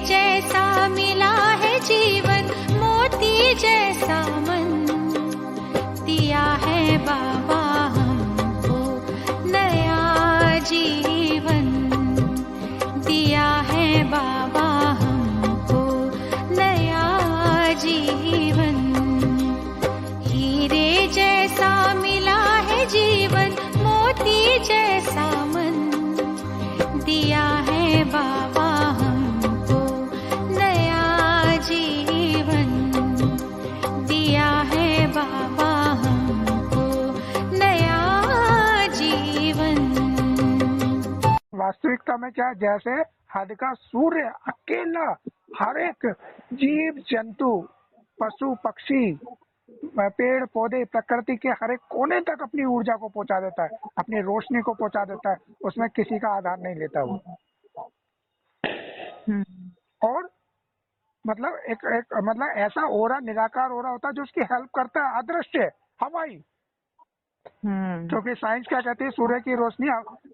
जैसा मिला है जीवन, मोती जैसा मन दिया है बाबा हमको नया जीवन, दिया है बाबा हमको नया जीवन। हीरे जैसा मिला है जीवन, मोती जैसा मन दिया है बाबा हमको नया जीवन, दिया है बाबा हमको नया जीवन। वास्तविकता में क्या, जैसे हद का सूर्य अकेला हर एक जीव जंतु, पशु पक्षी, पेड़ पौधे, प्रकृति के हर एक कोने तक अपनी ऊर्जा को पहुंचा देता है, अपनी रोशनी को पहुंचा देता है, उसमें किसी का आधार नहीं लेता वो। और मतलब एक मतलब ऐसा ओरा, निराकार ओरा होता है जो उसकी हेल्प करता है, अदृश्य, हवाई। क्योंकि साइंस क्या कहती है, सूर्य की रोशनी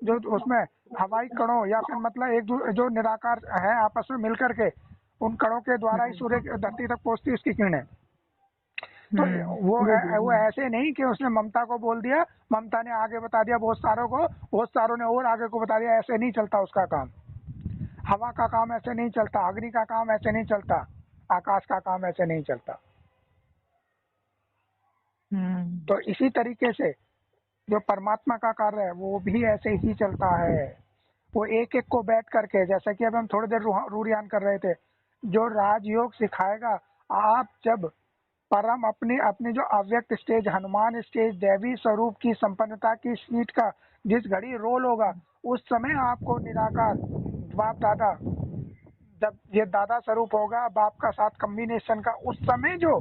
जो उसमें हवाई कणों या फिर मतलब एक जो निराकार है आपस में मिलकर के उन कणों के द्वारा ही सूर्य धरती तक पहुंचती है उसकी किरणें। तो वो ऐसे नहीं कि उसने ममता को बोल दिया, ममता ने आगे बता दिया बहुत सारों को, बहुत सारों ने और आगे को बता दिया, ऐसे नहीं चलता उसका काम। हवा का काम ऐसे नहीं चलता, अग्नि का काम ऐसे नहीं चलता, आकाश का काम ऐसे नहीं चलता। तो इसी तरीके से जो परमात्मा का कार्य है वो भी ऐसे ही चलता है। वो एक एक को बैठ करके, जैसा कि अब हम थोड़ी देर रूरियान कर रहे थे, जो राजयोग सिखाएगा, आप जब परम अपनी जो अव्यक्त स्टेज, हनुमान स्टेज, दैवी स्वरूप की संपन्नता की सीट का जिस घड़ी रोल होगा, उस समय आपको निराकार बाप दादा, जब ये दादा स्वरूप होगा बाप का साथ कॉम्बिनेशन का, उस समय जो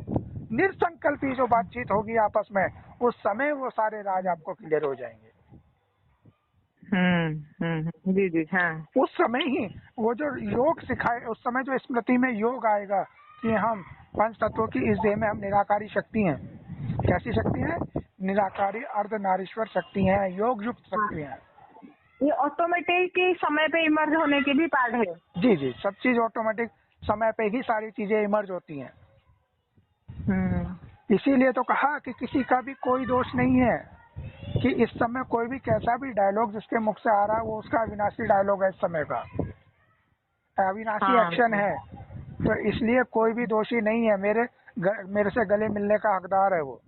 निरसंकल्पी जो बातचीत होगी आपस में, उस समय वो सारे राज आपको क्लियर हो जाएंगे। जी जी हाँ। उस समय ही वो जो योग सिखाए, उस समय जो स्मृति में योग आएगा कि हम पंच तत्वों की इस देह में हम निराकारी शक्ति हैं। कैसी शक्ति है? निराकारी अर्धनारीश्वर शक्ति है, योग युक्त शक्ति है। ये ऑटोमेटिक समय पे इमर्ज होने की भी पार्ट है। जी जी, सब चीज ऑटोमेटिक समय पे ही सारी चीजें इमर्ज होती हैं। इसीलिए तो कहा कि किसी का भी कोई दोष नहीं है, कि इस समय कोई भी कैसा भी डायलॉग जिसके मुख से आ रहा है वो उसका अविनाशी डायलॉग है, इस समय का अविनाशी एक्शन है। तो इसलिए कोई भी दोषी नहीं है, मेरे से गले मिलने का हकदार है वो,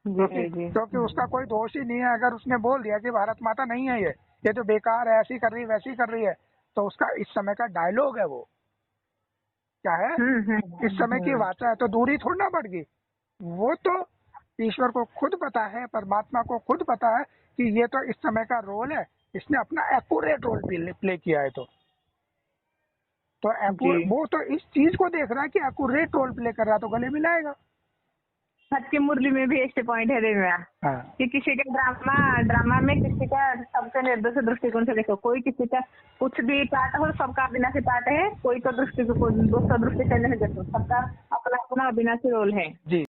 क्योंकि उसका कोई दोष ही नहीं है। अगर उसने बोल दिया कि भारत माता नहीं है, ये तो बेकार है, ऐसी कर रही वैसी कर रही है, तो उसका इस समय का डायलॉग है वो। क्या है? इस समय की वाचा है, तो दूरी थोड़ी ना बढ़ गई। वो तो ईश्वर को खुद पता है, परमात्मा को खुद पता है कि ये तो इस समय का रोल है, इसने अपना एक्यूरेट रोल प्ले किया है। तो वो तो इस चीज को देख रहा है कि एक्यूरेट रोल प्ले कर रहा है, तो गले मिलाएगा। सच की मुरली में भी ऐसे पॉइंट है रेवा, कि किसी का ड्रामा में किसी का सबसे निर्दोष दृष्टिकोण से देखो, कोई किसी का कुछ भी पार्ट हो, सबका अविनाशी पार्ट है, कोई तो दूसरा दृष्टि से नहीं देखो, सबका अपना अपना अविनाशी रोल है। जी।